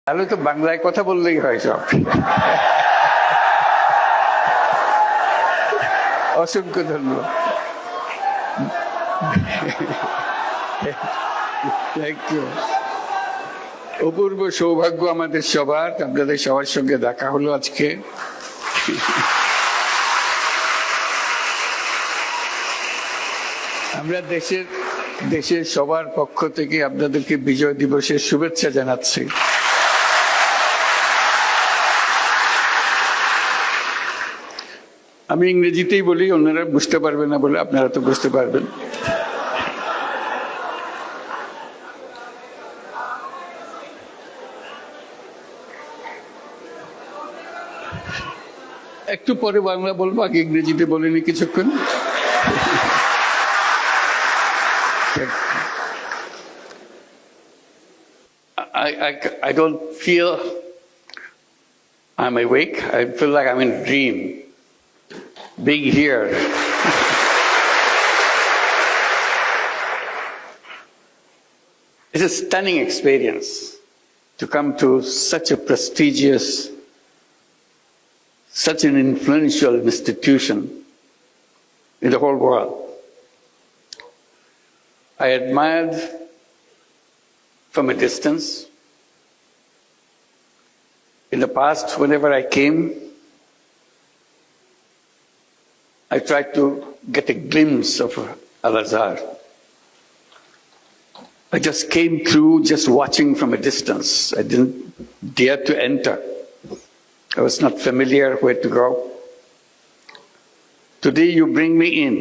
তাহলে তো বাংলায় কথা বললেই হয় সব। অসংখ্য ধন্যবাদ। Thank you. অপূর্ব সৌভাগ্য আমাদের সবার, আপনাদের সবার সঙ্গে দেখা হলো আজকে। আমরা দেশের সবার পক্ষ থেকে আপনাদেরকে বিজয় দিবসের শুভেচ্ছা জানাচ্ছি। আমি ইংরেজিতেই বলি, অন্যরা বুঝতে পারবে না বলে আপনারা তো বুঝতে পারবেন। একটু পরে বাংলা বলবো, আগে ইংরেজিতে বলিনি কিছুক্ষণ। I don't feel I'm awake. I feel like I'm in a dream. Being here. It's a stunning experience to come to such a prestigious, such an influential institution in the whole world. I admired from a distance. In the past, whenever I came, I tried to get a glimpse of Al-Azhar. I just came through just watching from a distance. I didn't dare to enter. I was not familiar where to go. Today you bring me in.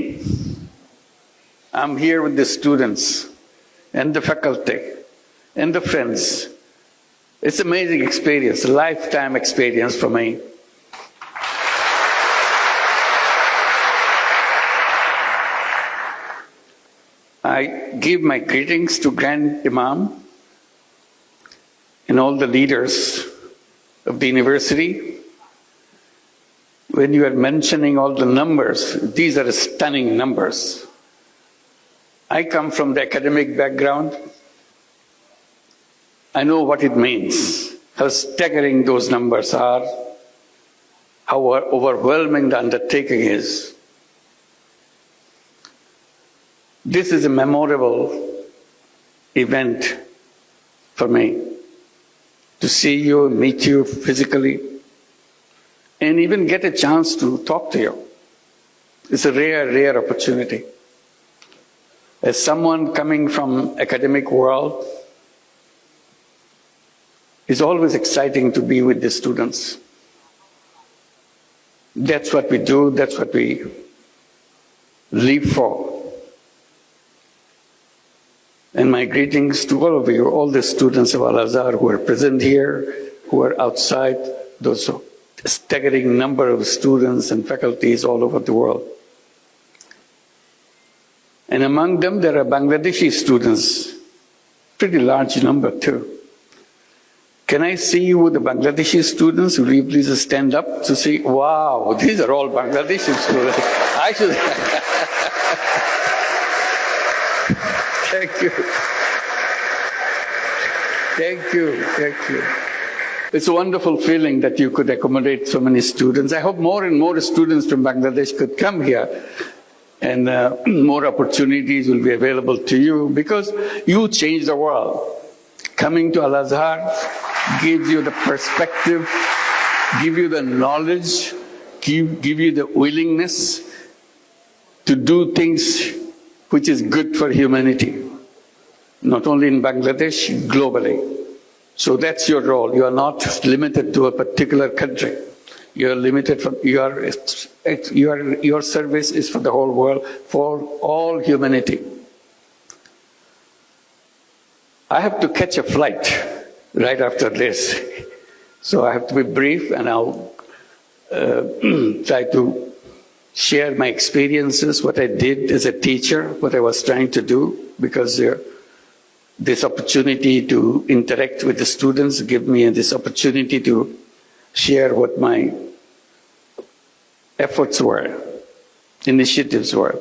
I'm here with the students and the faculty and the friends. It's an amazing experience, a lifetime experience for me. I give my greetings to Grand Imam and all the leaders of the university. When you are mentioning all the numbers, these are stunning numbers. I come from the academic background. I know what it means, how staggering those numbers are, how overwhelming the undertaking is. This is a memorable event for me, to see you, meet you physically, and even get a chance to talk to you. It's a rare opportunity. As someone coming from academic world, it's always exciting to be with the students. That's what we do, that's what we live for. And my greetings to all of you, all the students of Al-Azhar who are present here, who are outside, those staggering number of students and faculties all over the world. And among them, there are Bangladeshi students, pretty large number too. Can I see you with the Bangladeshi students? Will you please stand up to see? Wow, these are all Bangladeshi students. I should. Thank you. Thank you. Thank you. It's a wonderful feeling that you could accommodate so many students. I hope more and more students from Bangladesh could come here, and more opportunities will be available to you, because you change the world. Coming to Al-Azhar gives you the perspective, give you the knowledge, give you the willingness to do things which is good for humanity, not only in Bangladesh, globally. So that's your role. You are not limited to a particular country. You are limited from, your service is for the whole world, for all humanity. I have to catch a flight right after this, so I have to be brief, and I'll try to share my experiences, what I did as a teacher, what I was trying to do, because this opportunity to interact with the students give me this opportunity to share what my efforts were, initiatives were.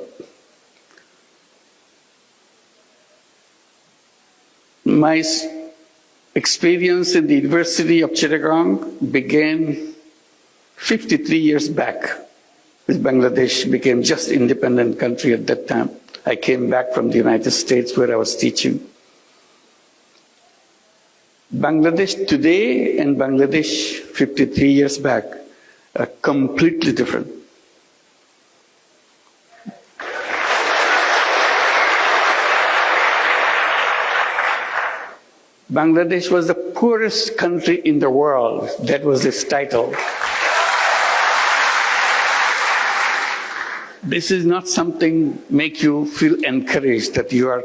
My experience in the University of Chittagong began 53 years back, as Bangladesh became just independent country at that time. I came back from the United States where I was teaching. Bangladesh today and Bangladesh 53 years back are completely different. Bangladesh was the poorest country in the world. That was its title. This is not something make you feel encouraged that you are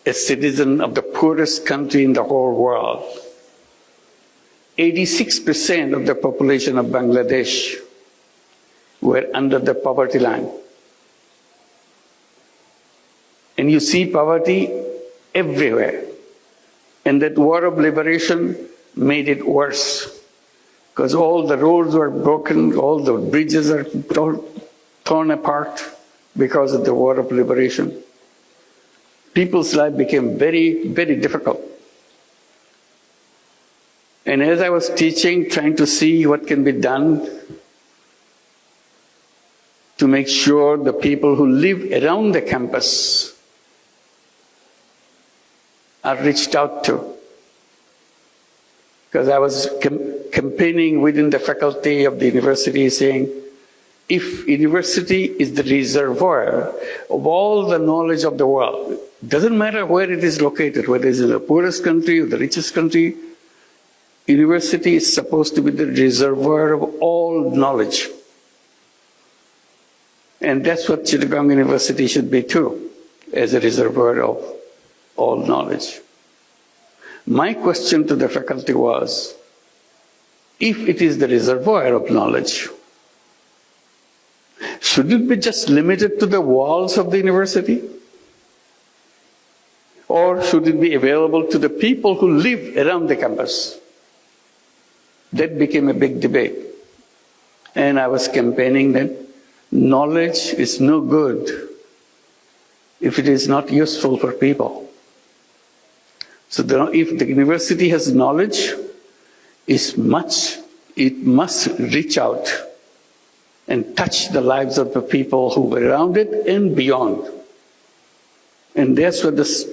a citizen of the poorest country in the whole world. 86% of the population of Bangladesh were under the poverty line. And you see poverty everywhere. And that war of liberation made it worse, because all the roads were broken, all the bridges are torn apart because of the war of liberation. People's life became very, very difficult. And as I was teaching, trying to see what can be done to make sure the people who live around the campus are reached out to. Because I was campaigning within the faculty of the university saying, if university is the reservoir of all the knowledge of the world, doesn't matter where it is located, whether it's in the poorest country or the richest country, university is supposed to be the reservoir of all knowledge. And that's what Chittagong University should be too, as a reservoir of all knowledge. My question to the faculty was, if it is the reservoir of knowledge, should it be just limited to the walls of the university? Or should it be available to the people who live around the campus? That became a big debate. And I was campaigning that knowledge is no good if it is not useful for people. So if the university has knowledge, it must reach out and touch the lives of the people who were around it and beyond. And that's what this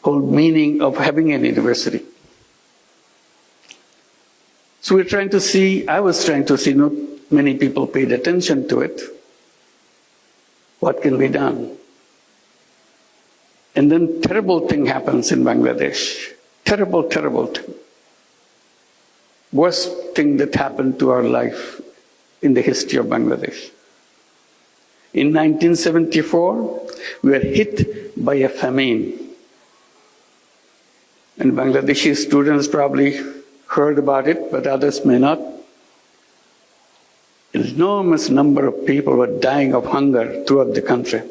whole meaning of having an university. So we're trying to see, I was trying to see, not many people paid attention to it. What can be done? And then terrible thing happens in Bangladesh. Terrible, terrible thing. Worst thing that happened to our life in the history of Bangladesh. In 1974, we were hit by a famine. And Bangladeshi students probably heard about it, but others may not. An enormous number of people were dying of hunger throughout the country.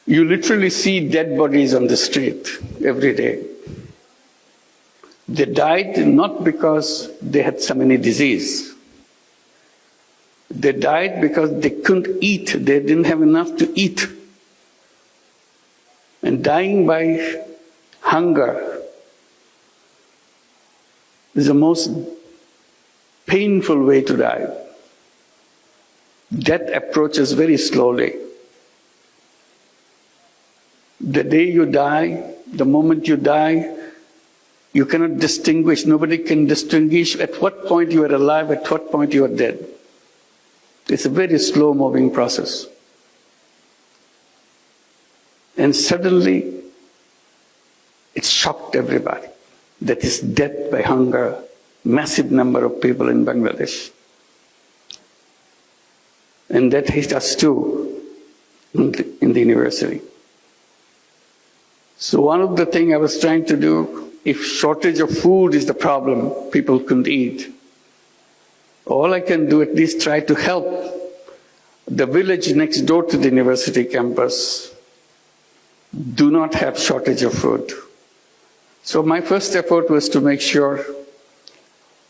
You literally see dead bodies on the street every day. They died not because they had some any disease. They died because they couldn't eat. They didn't have enough to eat. And dying by hunger is the most painful way to die. Death approaches very slowly. The day you die, the moment you die, you cannot distinguish, nobody can distinguish at what point you are alive, at what point you are dead. It's a very slow moving process. And suddenly, it shocked everybody. That is death by hunger, massive number of people in Bangladesh. And that hit us too in the university. So one of the things I was trying to do, if shortage of food is the problem, people couldn't eat. All I can do, at least try to help the village next door to the university campus do not have shortage of food. So my first effort was to make sure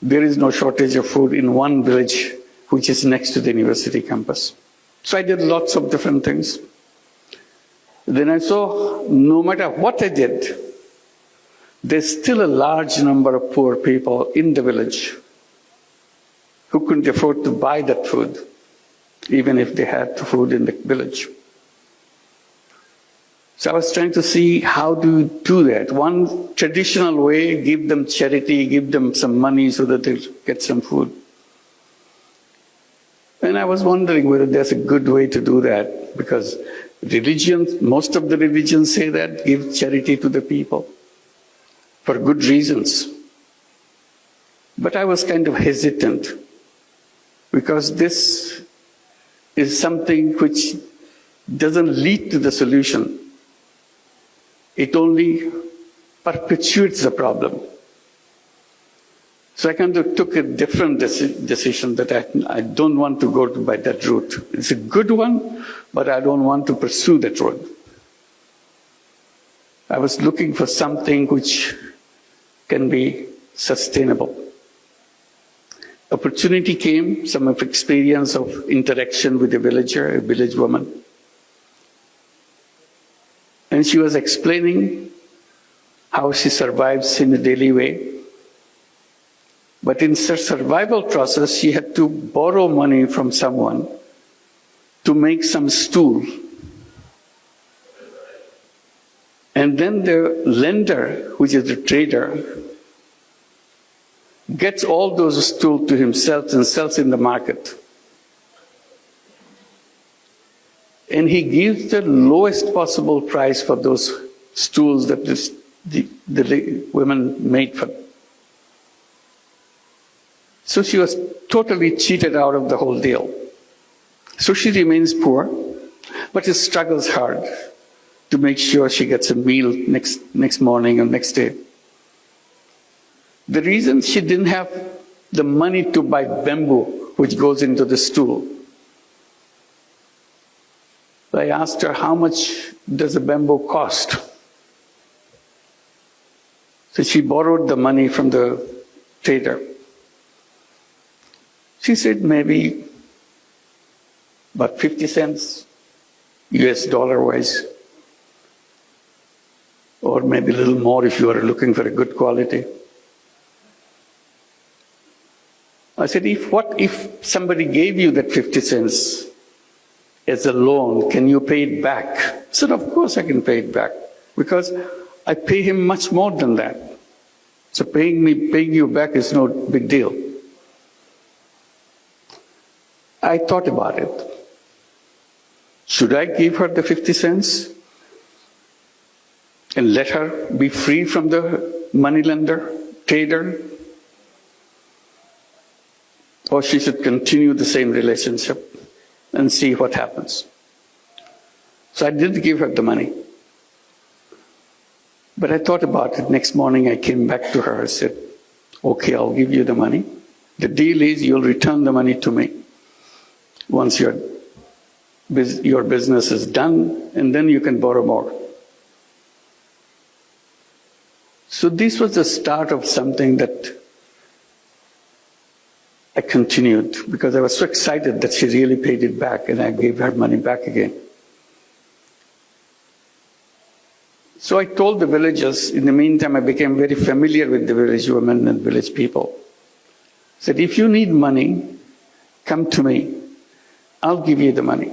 there is no shortage of food in one village which is next to the university campus. So I did lots of different things. Then I saw no matter what I did, there's still a large number of poor people in the village who couldn't afford to buy that food, even if they had the food in the village. So I was trying to see how do you do that. One traditional way, give them charity, give them some money so that they'll get some food. And I was wondering whether there's a good way to do that, because religions, most of the religions say that, give charity to the people for good reasons. But I was kind of hesitant, because this is something which doesn't lead to the solution. It only perpetuates the problem. So I kind of took a different decision that I don't want to go by that route. It's a good one, but I don't want to pursue that road. I was looking for something which can be sustainable. Opportunity came, some of experience of interaction with a villager, a village woman. And she was explaining how she survives in a daily way. But in her survival process, she had to borrow money from someone to make some stool. And then the lender, which is the trader, gets all those stools to himself and sells in the market. And he gives the lowest possible price for those stools that the women made for them. So she was totally cheated out of the whole deal. So she remains poor, but she struggles hard to make sure she gets a meal next morning or next day. The reason she didn't have the money to buy bamboo, which goes into the stool, I asked her, how much does a bamboo cost? So she borrowed the money from the trader. She said maybe about 50 cents, US dollar wise, or maybe a little more if you are looking for a good quality. I said, what if somebody gave you that 50 cents as a loan, can you pay it back? I said, of course I can pay it back, because I pay him much more than that. So paying you back is no big deal. I thought about it. Should I give her the 50 cents and let her be free from the moneylender, trader? Or she should continue the same relationship and see what happens. So I didn't give her the money. But I thought about it. Next morning I came back to her. I said, okay, I'll give you the money. The deal is you'll return the money to me once your business is done, and then you can borrow more. So this was the start of something that I continued, because I was so excited that she really paid it back, and I gave her money back again. So I told the villagers. In the meantime, I became very familiar with the village women and village people. I said, if you need money, come to me. I'll give you the money.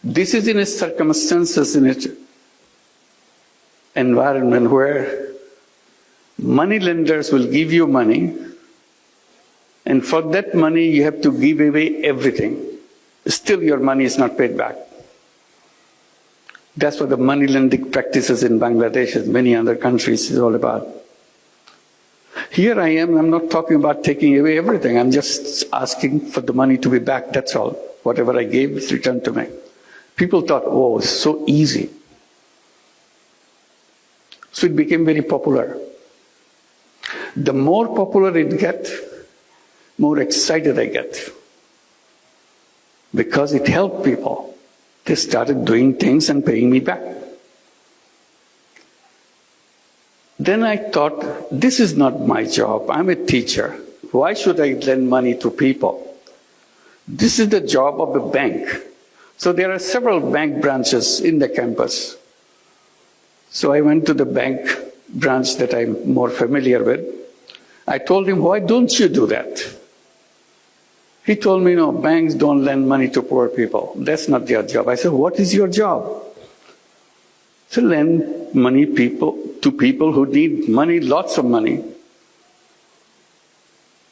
This is in a circumstances, in an environment where money lenders will give you money, and for that money you have to give away everything. Still your money is not paid back. That's what the money lending practices in Bangladesh and many other countries is all about. Here I am, I'm not talking about taking away everything. I'm just asking for the money to be back, that's all. Whatever I gave is returned to me. People thought, oh, it's so easy. So it became very popular. The more popular it gets, more excited I get. Because it helped people. They started doing things and paying me back. Then I thought, this is not my job. I'm a teacher. Why should I lend money to people? This is the job of a bank. So there are several bank branches in the campus. So I went to the bank branch that I'm more familiar with. I told him, why don't you do that? He told me, no, banks don't lend money to poor people. That's not their job. I said, what is your job? To lend money to people who need money, lots of money.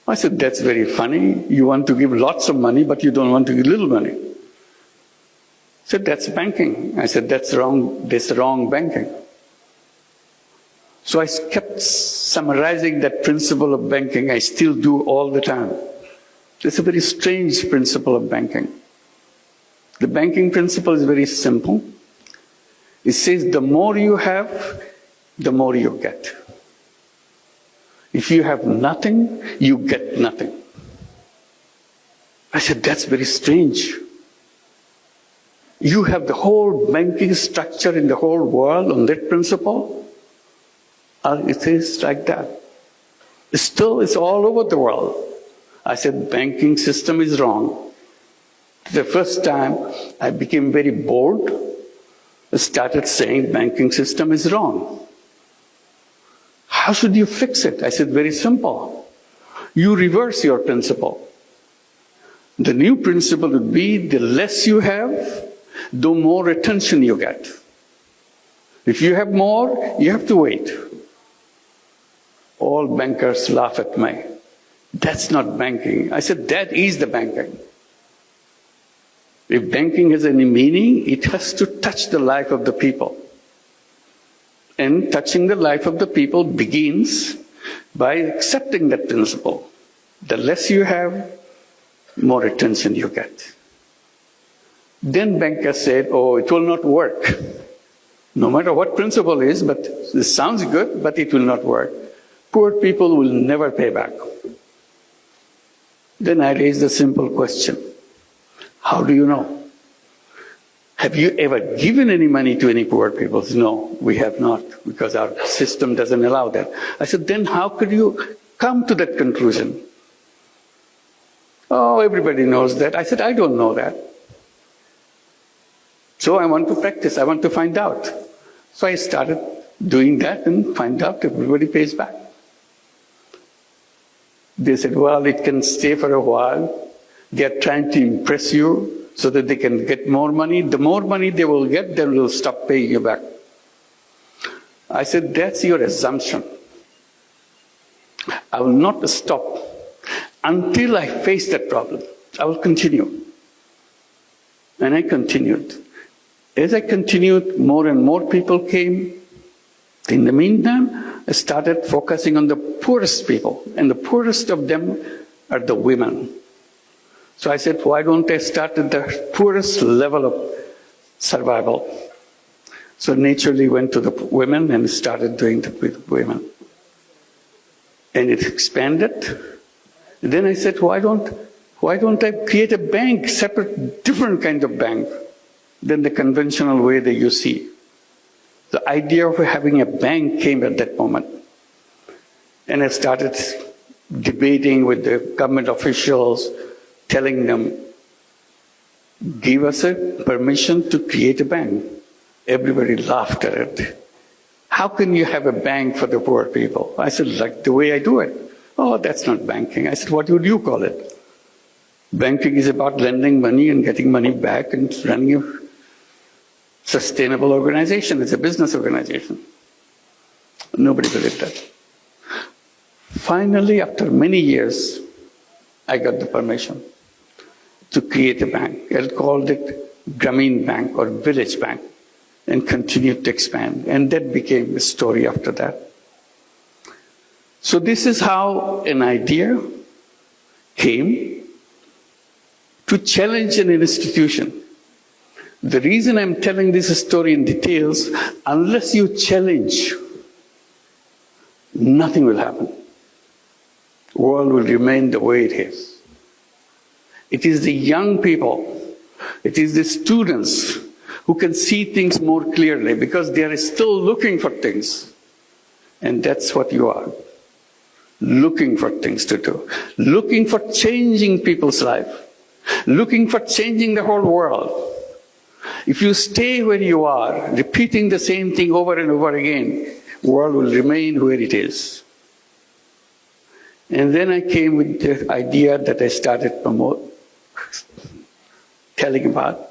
I said, that's very funny. You want to give lots of money, but you don't want to give little money. He said, that's banking. I said, that's wrong. That's wrong banking. So I kept summarizing that principle of banking. I still do all the time. It's a very strange principle of banking. The banking principle is very simple. It says the more you have, the more you get. If you have nothing, you get nothing. I said, that's very strange. You have the whole banking structure in the whole world on that principle? It is like that. Still, it's all over the world. I said, banking system is wrong. The first time I became very bold, I started saying banking system is wrong. How should you fix it? I said, very simple. You reverse your principle. The new principle would be the less you have, the more attention you get. If you have more, you have to wait. All bankers laugh at me. That's not banking. I said, that is the banking. If banking has any meaning, it has to touch the life of the people. And touching the life of the people begins by accepting that principle. The less you have, more attention you get. Then bankers said, oh, it will not work. No matter what principle is, but this sounds good, but it will not work. Poor people will never pay back. Then I raised a simple question. How do you know? Have you ever given any money to any poor people? No, we have not, because our system doesn't allow that. I said, then how could you come to that conclusion? Oh, everybody knows that. I said, I don't know that. So I want to practice, I want to find out. So I started doing that and find out everybody pays back. They said, well, it can stay for a while. They're trying to impress you so that they can get more money. The more money they will get, they will stop paying you back. I said, that's your assumption. I will not stop until I face that problem. I will continue. And I continued. As I continued, more and more people came. In the meantime, I started focusing on the poorest people, and the poorest of them are the women. So I said, why don't I start at the poorest level of survival? So naturally went to the women and started doing it with women. And it expanded. Then I said, why don't I create a bank, separate, different kind of bank than the conventional way that you see? The idea of having a bank came at that moment. And I started debating with the government officials, telling them, give us a permission to create a bank. Everybody laughed at it. How can you have a bank for the poor people? I said, like the way I do it. Oh, that's not banking. I said, what would you call it? Banking is about lending money and getting money back and running a sustainable organization. It's a business organization. Nobody believed that. Finally, after many years, I got the permission to create a bank. I called it Grameen Bank or Village Bank and continued to expand. And that became a story after that. So this is how an idea came to challenge an institution. The reason I'm telling this story in details, unless you challenge, nothing will happen. The world will remain the way it is. It is the young people, it is the students who can see things more clearly because they are still looking for things. And that's what you are. Looking for things to do. Looking for changing people's life. Looking for changing the whole world. If you stay where you are, repeating the same thing over and over again, world will remain where it is. And then I came with the idea that I started telling about.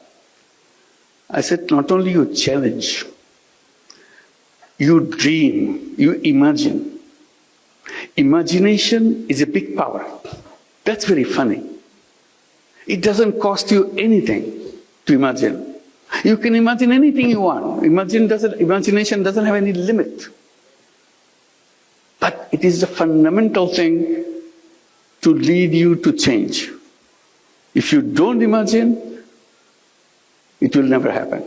I said, not only you challenge, you dream, you imagine. Imagination is a big power. That's very funny. It doesn't cost you anything to imagine. You can imagine anything you want. Imagination doesn't have any limit. But it is the fundamental thing to lead you to change. If you don't imagine, it will never happen.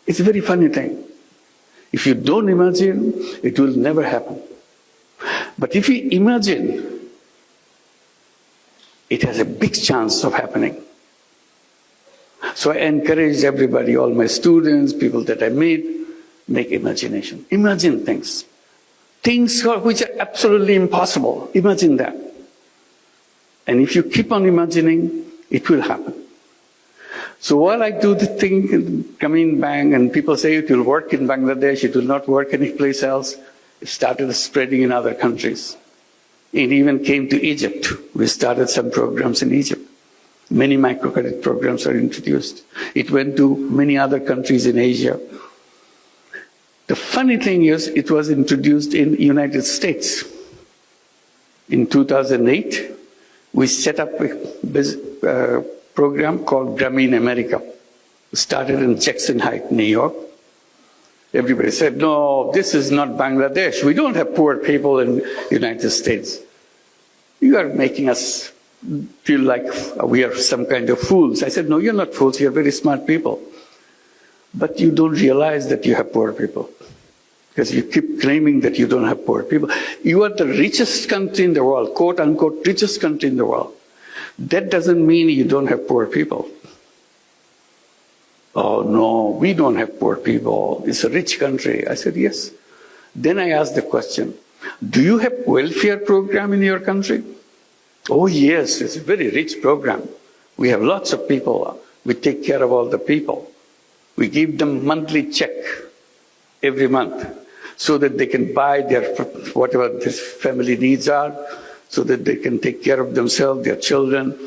It's a very funny thing. If you don't imagine, it will never happen. But if you imagine, it has a big chance of happening. So I encourage everybody, all my students, people that I meet, make imagination. Imagine things. Things which are absolutely impossible. Imagine that. And if you keep on imagining, it will happen. So while I do the thing in Grameen Bank and people say it will work in Bangladesh, it will not work anyplace else, it started spreading in other countries. It even came to Egypt. We started some programs in Egypt. Many microcredit programs are introduced. It went to many other countries in Asia. The funny thing is, it was introduced in the United States. In 2008, we set up a program called Grameen America. It started in Jackson Heights, New York. Everybody said, no, this is not Bangladesh. We don't have poor people in the United States. You are making us feel like we are some kind of fools. I said, no, you're not fools. You're very smart people. But you don't realize that you have poor people. Because you keep claiming that you don't have poor people. You are the richest country in the world, quote unquote, richest country in the world. That doesn't mean you don't have poor people. Oh no, we don't have poor people. It's a rich country. I said, yes. Then I asked the question, do you have welfare program in your country? Oh yes, it's a very rich program. We have lots of people. We take care of all the people. We give them monthly check every month so that they can buy their whatever their family needs are, so that they can take care of themselves, their children.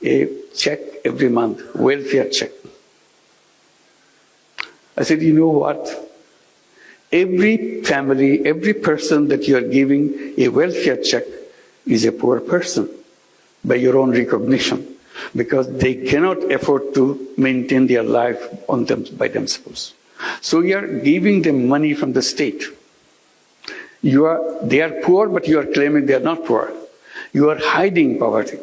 A check every month, welfare check. I said, you know what? Every family, every person that you are giving a welfare check is a poor person by your own recognition, because they cannot afford to maintain their life on them by themselves. So you are giving them money from the state. They are poor, but you are claiming they are not poor. You are hiding poverty.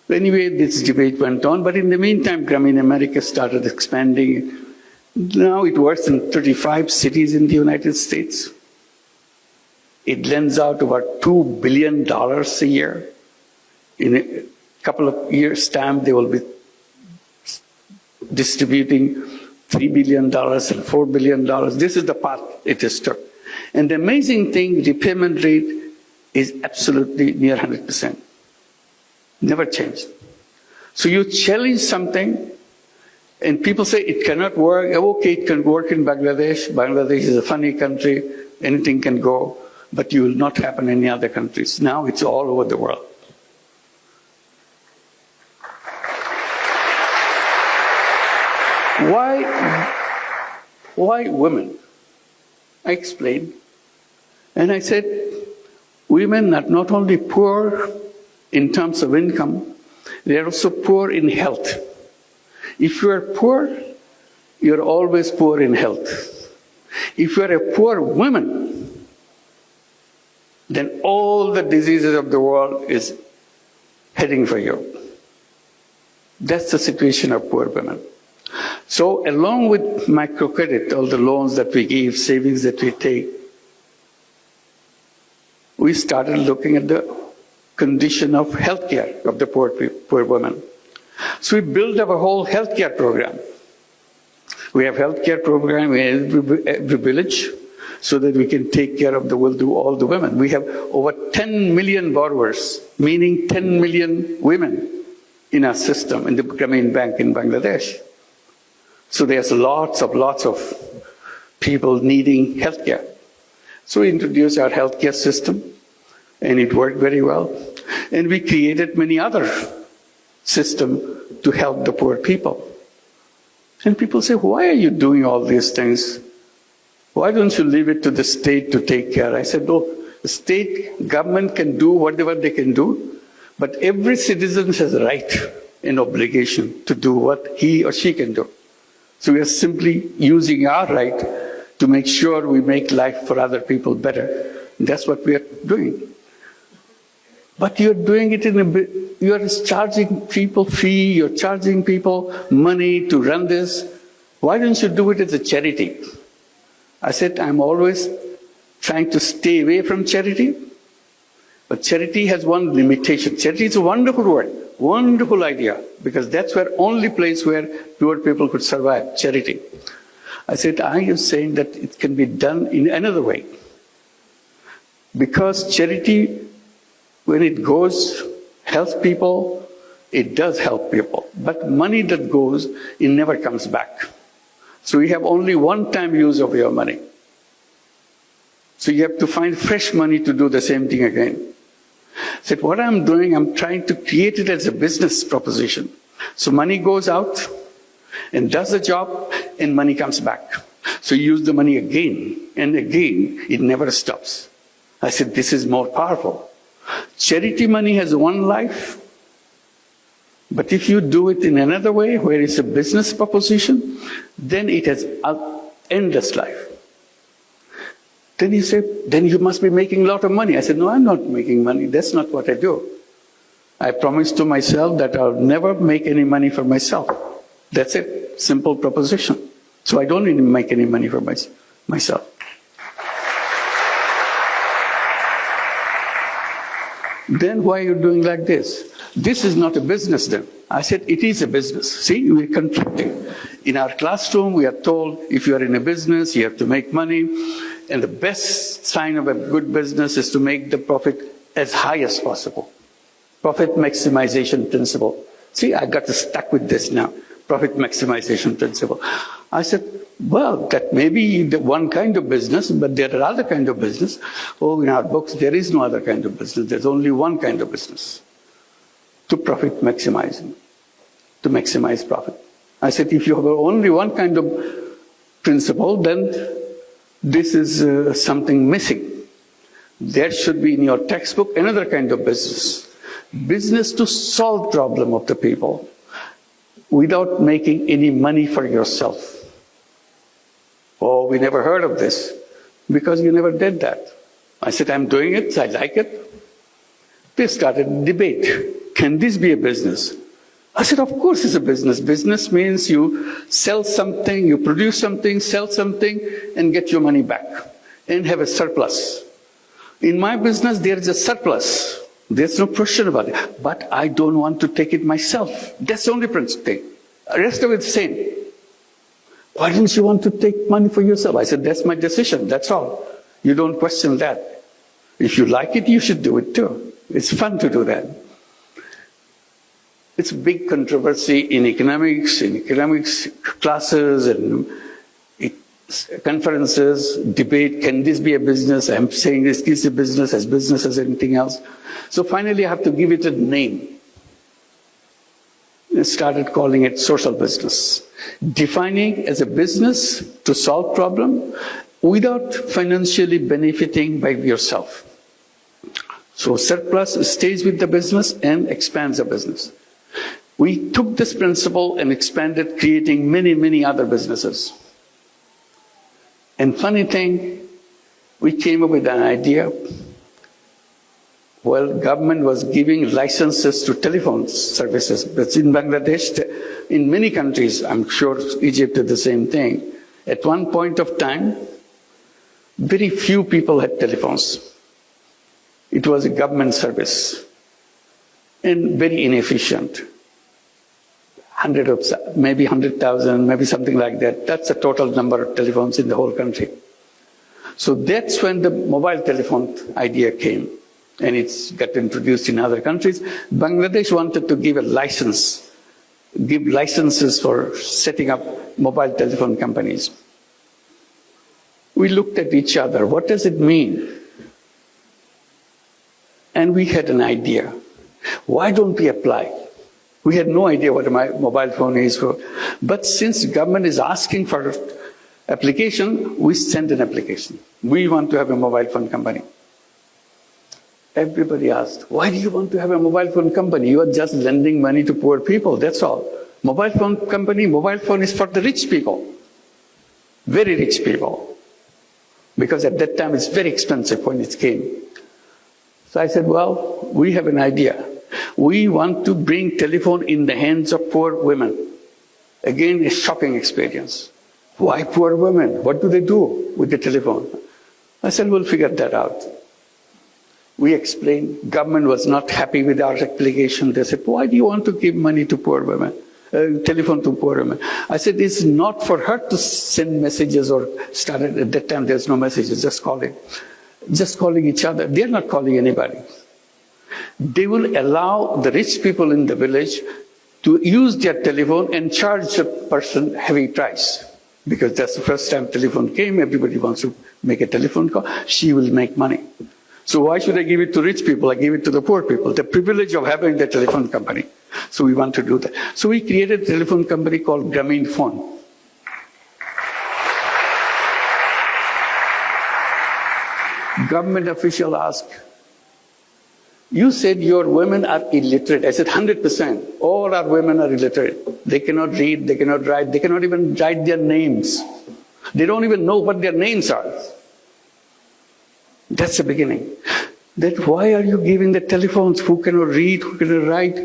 Anyway, this debate went on, but in the meantime, Grameen America started expanding. Now it works in 35 cities in the United States. It lends out about $2 billion a year. In a couple of years' time, they will be distributing $3 billion and $4 billion. This is the path it has took. And the amazing thing, repayment rate is absolutely near 100%. Never changed. So you challenge something, and people say it cannot work. Okay, it can work in Bangladesh. Bangladesh is a funny country. Anything can go. But it will not happen in any other countries. Now it's all over the world. Why women? I explained. And I said, women are not only poor in terms of income, they are also poor in health. If you are poor, you're always poor in health. If you are a poor woman, then all the diseases of the world is heading for you. That's the situation of poor women. So along with microcredit, all the loans that we give, savings that we take, we started looking at the condition of healthcare of the poor women. So we built up a whole healthcare program. We have healthcare program in every village so that we can take care of all the women. We have over 10 million borrowers, meaning 10 million women in our system, in the Grameen Bank in Bangladesh. So there's lots of people needing healthcare. So we introduced our healthcare system, and it worked very well. And we created many other systems to help the poor people. And people say, why are you doing all these things? Why don't you leave it to the state to take care? I said, no, the state government can do whatever they can do, but every citizen has a right and obligation to do what he or she can do. So we are simply using our right to make sure we make life for other people better. And that's what we are doing. But you're doing it you're charging people fee, you're charging people money to run this. Why don't you do it as a charity? I said, I'm always trying to stay away from charity, but charity has one limitation. Charity is a wonderful word, wonderful idea, because that's the only place where poor people could survive, charity. I said, I am saying that it can be done in another way. Because charity, when it goes, helps people, it does help people. But money that goes, it never comes back. So you have only one-time use of your money. So you have to find fresh money to do the same thing again. I said, what I'm doing, I'm trying to create it as a business proposition. So money goes out and does the job, and money comes back. So you use the money again and again, it never stops. I said, this is more powerful. Charity money has one life, but if you do it in another way, where it's a business proposition, then it has an endless life. Then you say, then you must be making a lot of money. I said, no, I'm not making money. That's not what I do. I promised to myself that I'll never make any money for myself. That's it, simple proposition. So I don't even make any money for myself. Then why are you doing like this? This is not a business then. I said, it is a business. See, we're conflicting. In our classroom, we are told, if you are in a business, you have to make money. And the best sign of a good business is to make the profit as high as possible. Profit maximization principle. See, I got stuck with this now. Profit maximization principle. I said, well, that may be the one kind of business, but there are other kinds of business. Oh, in our books, there is no other kind of business. There's only one kind of business. To profit maximizing. To maximize profit. I said, if you have only one kind of principle, then this is something missing. There should be in your textbook another kind of business. Business to solve problem of the people without making any money for yourself. Oh, we never heard of this because you never did that. I said, I'm doing it, I like it. They started a debate. Can this be a business? I said, of course it's a business. Business means you sell something, you produce something, sell something, and get your money back and have a surplus. In my business, there is a surplus. There's no question about it. But I don't want to take it myself. That's the only thing. The rest of it's the same. Why don't you want to take money for yourself? I said, that's my decision, that's all. You don't question that. If you like it, you should do it too. It's fun to do that. It's a big controversy in economics classes and conferences, debate, can this be a business? I'm saying this is a business, as business as anything else. So finally I have to give it a name. I started calling it social business. Defining as a business to solve problem without financially benefiting by yourself. So surplus stays with the business and expands the business. We took this principle and expanded, creating many, many other businesses. And funny thing, we came up with an idea. Well, government was giving licenses to telephone services. But in Bangladesh, in many countries, I'm sure Egypt did the same thing. At one point of time, very few people had telephones. It was a government service and very inefficient. Maybe 100,000, maybe something like that. That's the total number of telephones in the whole country. So that's when the mobile telephone idea came, and it's got introduced in other countries. Bangladesh wanted to give a license, give licenses for setting up mobile telephone companies. We looked at each other. What does it mean? And we had an idea. Why don't we apply? We had no idea what a mobile phone is for. But since government is asking for application, we send an application. We want to have a mobile phone company. Everybody asked, why do you want to have a mobile phone company? You are just lending money to poor people, that's all. Mobile phone company, mobile phone is for the rich people. Very rich people. Because at that time it's very expensive when it came. So I said, well, we have an idea. We want to bring telephone in the hands of poor women. Again, a shocking experience. Why poor women? What do they do with the telephone? I said, we'll figure that out. We explained, government was not happy with our application. They said, why do you want to give money to poor women? Telephone to poor women. I said, it's not for her to send messages or start at that time there's no messages, just calling. Just calling each other. They're not calling anybody. They will allow the rich people in the village to use their telephone and charge a person heavy price. Because that's the first time telephone came, everybody wants to make a telephone call, she will make money. So why should I give it to rich people? I give it to the poor people, the privilege of having the telephone company. So we want to do that. So we created a telephone company called Grameenphone. Government official asked, you said your women are illiterate. I said 100%. All our women are illiterate. They cannot read, they cannot write, they cannot even write their names. They don't even know what their names are. That's the beginning. Then why are you giving the telephones? Who cannot read, who cannot write?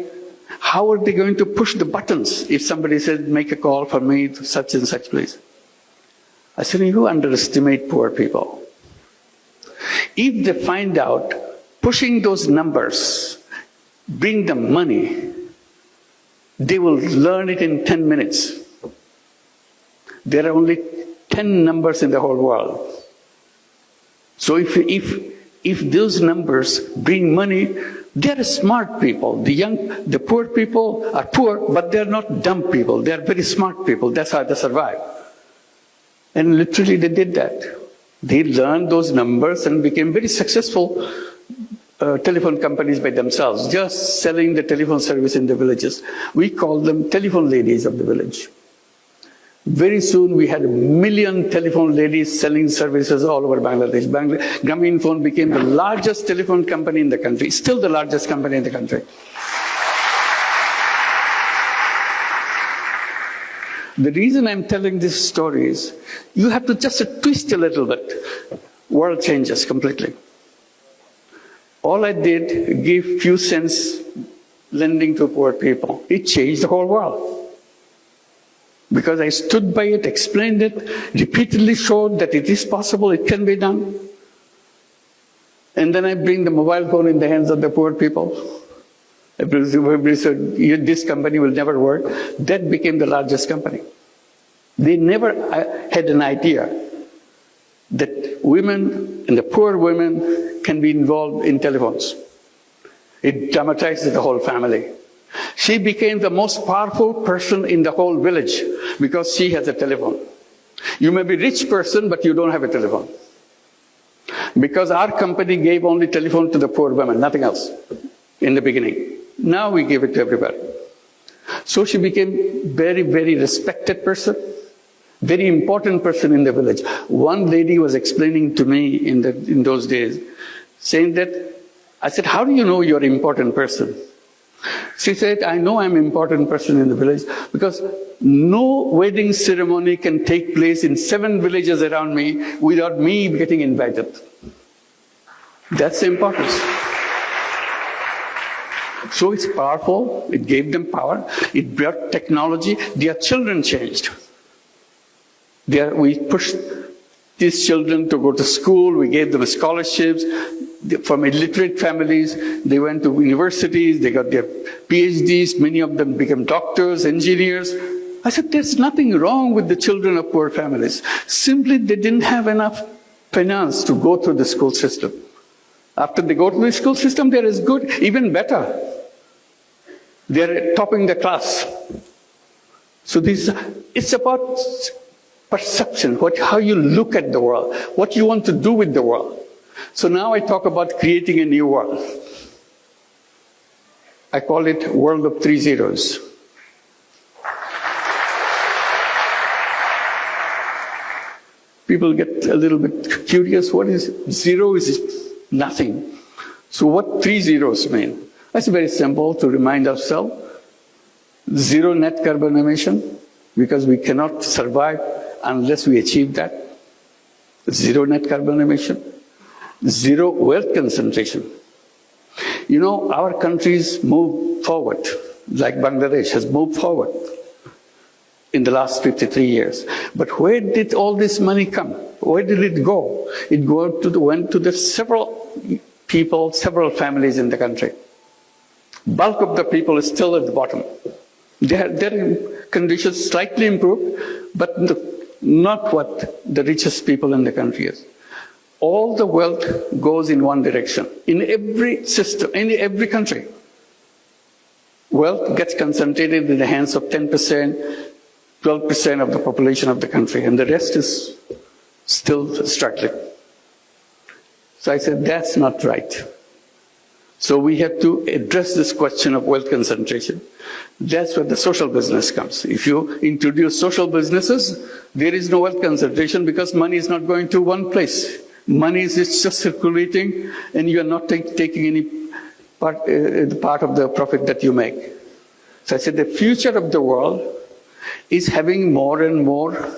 How are they going to push the buttons if somebody said, make a call for me to such and such place? I said, you underestimate poor people. If they find out pushing those numbers bring them money, they will learn it in 10 minutes. There are only 10 numbers in the whole world. So if those numbers bring money, they're smart people. The poor people are poor, but they're not dumb people. They're very smart people. That's how they survive. And literally they did that. They learned those numbers and became very successful telephone companies by themselves, just selling the telephone service in the villages. We call them telephone ladies of the village. Very soon we had 1 million telephone ladies selling services all over Bangladesh. Grameenphone became the largest telephone company in the country, still the largest company in the country. The reason I'm telling this story is, you have to just twist a little bit. World changes completely. All I did, give few cents lending to poor people. It changed the whole world. Because I stood by it, explained it, repeatedly showed that it is possible, it can be done. And then I bring the mobile phone in the hands of the poor people. Everybody said, this company will never work. That became the largest company. They never had an idea that women and the poor women can be involved in telephones. It dramatized the whole family. She became the most powerful person in the whole village because she has a telephone. You may be a rich person, but you don't have a telephone. Because our company gave only telephone to the poor women, nothing else, in the beginning. Now we give it to everybody. So she became very, very respected person, very important person in the village. One lady was explaining to me in those days, saying that, I said, how do you know you're an important person? She said, I know I'm an important person in the village because no wedding ceremony can take place in 7 villages around me without me getting invited. That's the importance. So it's powerful, it gave them power, it brought technology, their children changed. We pushed these children to go to school, we gave them scholarships. From illiterate families, they went to universities, they got their PhDs, many of them became doctors, engineers. I said, there's nothing wrong with the children of poor families. Simply, they didn't have enough finance to go through the school system. After they go to the school system, they're as good, even better. They're topping the class. So it's about perception, how you look at the world, what you want to do with the world. So now I talk about creating a new world. I call it world of 3 zeros. People get a little bit curious. What is zero? Is nothing. So what 3 zeros mean? That's very simple to remind ourselves. Zero net carbon emission, because we cannot survive unless we achieve that. Zero net carbon emission. Zero wealth concentration. You know, our countries move forward, like Bangladesh has moved forward in the last 53 years. But where did all this money come? Where did it go? It went to the several people, several families in the country. Bulk of the people is still at the bottom. Their conditions slightly improved, but not what the richest people in the country is. All the wealth goes in one direction. In every system, in every country, wealth gets concentrated in the hands of 10%, 12% of the population of the country, and the rest is still struggling. So I said, that's not right. So we have to address this question of wealth concentration. That's where the social business comes. If you introduce social businesses, there is no wealth concentration because money is not going to one place. Money is just circulating, and you are not taking any part of the profit that you make. So I said the future of the world is having more and more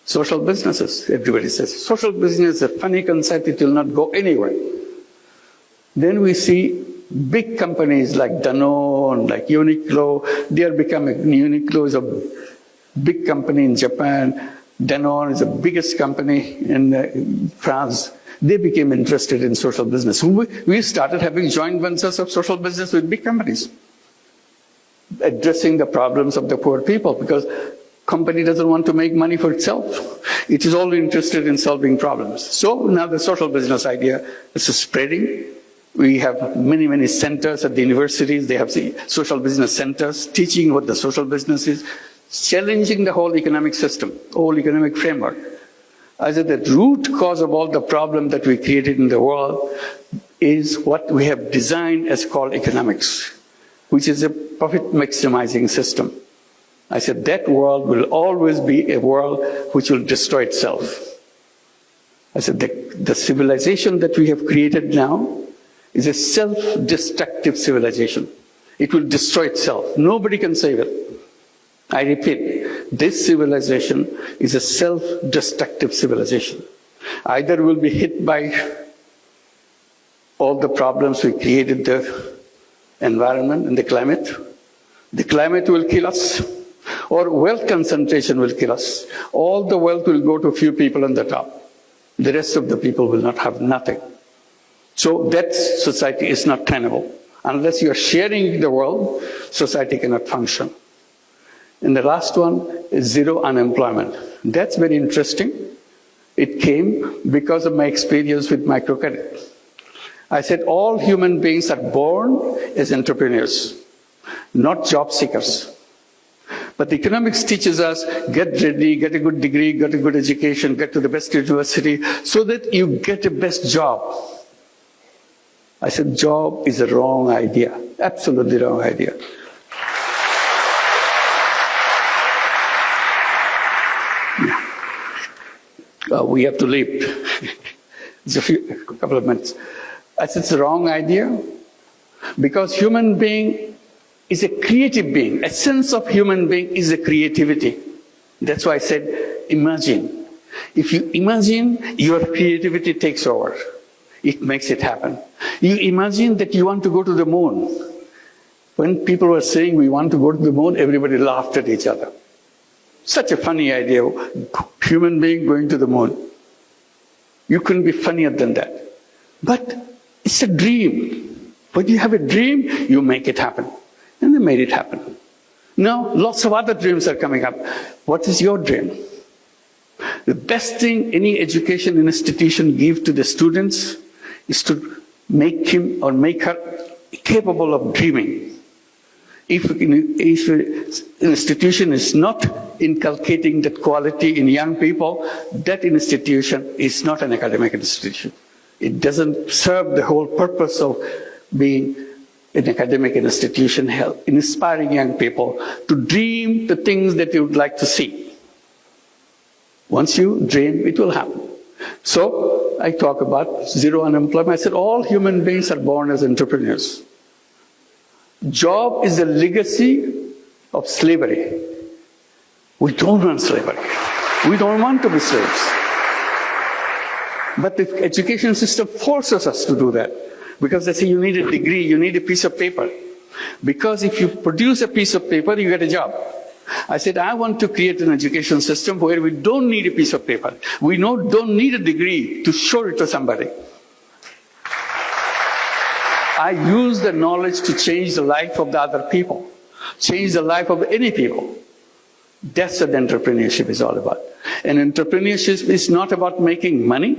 social businesses. Everybody says, social business is a funny concept, it will not go anywhere. Then we see big companies like Danone, like Uniqlo, they are becoming, Uniqlo is a big company in Japan, Danone is the biggest company in France. They became interested in social business. We started having joint ventures of social business with big companies, addressing the problems of the poor people, because company doesn't want to make money for itself. It is only interested in solving problems. So now the social business idea is spreading. We have many, many centers at the universities. They have the social business centers teaching what the social business is, challenging the whole economic system, whole economic framework. I said the root cause of all the problem that we created in the world is what we have designed as called economics, which is a profit maximizing system. I said that world will always be a world which will destroy itself. I said the civilization that we have created now is a self-destructive civilization. It will destroy itself. Nobody can save it. I repeat, this civilization is a self-destructive civilization. Either we'll be hit by all the problems we created, the environment and the climate will kill us, or wealth concentration will kill us. All the wealth will go to a few people on the top. The rest of the people will not have nothing. So that society is not tenable. Unless you are sharing the world, society cannot function. And the last one is zero unemployment. That's very interesting. It came because of my experience with microcredit. I said all human beings are born as entrepreneurs, not job seekers. But the economics teaches us, get ready, get a good degree, get a good education, get to the best university, so that you get a best job. I said job is a wrong idea, absolutely wrong idea. We have to leave. It's a couple of minutes. I said it's a wrong idea because human being is a creative being. Essence of human being is a creativity. That's why I said imagine. If you imagine, your creativity takes over. It makes it happen. You imagine that you want to go to the moon. When people were saying we want to go to the moon, everybody laughed at each other. Such a funny idea, human being going to the moon. You couldn't be funnier than that. But it's a dream. When you have a dream, you make it happen. And they made it happen. Now, lots of other dreams are coming up. What is your dream? The best thing any education institution gives to the students is to make him or make her capable of dreaming. If an institution is not inculcating that quality in young people, that institution is not an academic institution. It doesn't serve the whole purpose of being an academic institution, inspiring young people to dream the things that you would like to see. Once you dream, it will happen. So I talk about zero unemployment. I said all human beings are born as entrepreneurs. Job is the legacy of slavery. We don't want slavery. We don't want to be slaves. But the education system forces us to do that because they say you need a degree, you need a piece of paper. Because if you produce a piece of paper, you get a job. I said, I want to create an education system where we don't need a piece of paper. We don't need a degree to show it to somebody. I use the knowledge to change the life of the other people, change the life of any people. That's what entrepreneurship is all about. And entrepreneurship is not about making money.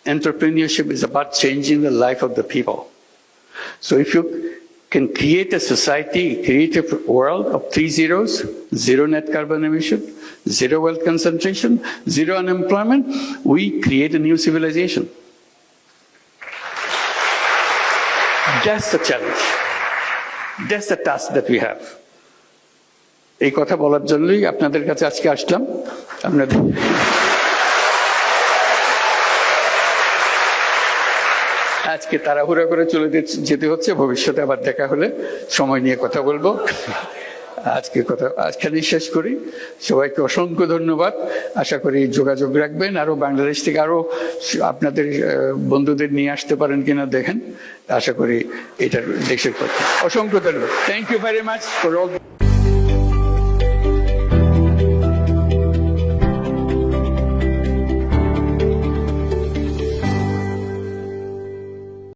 Entrepreneurship is about changing the life of the people. So if you can create a society, create a world of 3 zeros, zero net carbon emission, zero wealth concentration, zero unemployment, we create a new civilization. That's the challenge. That's the task that we have. এই কথা বলার জন্যই আপনাদের কাছে আজকে আসলাম। আপনাদের আজকে তাড়াহুড়া করে চলে যেতে হচ্ছে, ভবিষ্যতে আবার দেখা হলে সময় নিয়ে কথা বলবো। আজকে কথা আজখানেই শেষ করি। সবাইকে অসংখ্য ধন্যবাদ। আশা করি যোগাযোগ রাখবেন, আরো বাংলাদেশ থেকে আরো আপনাদের বন্ধুদের নিয়ে আসতে পারেন কিনা দেখেন। আশা করি এটা দেশের পক্ষে অসংখ্য ধন্যবাদ। Thank you very much for all.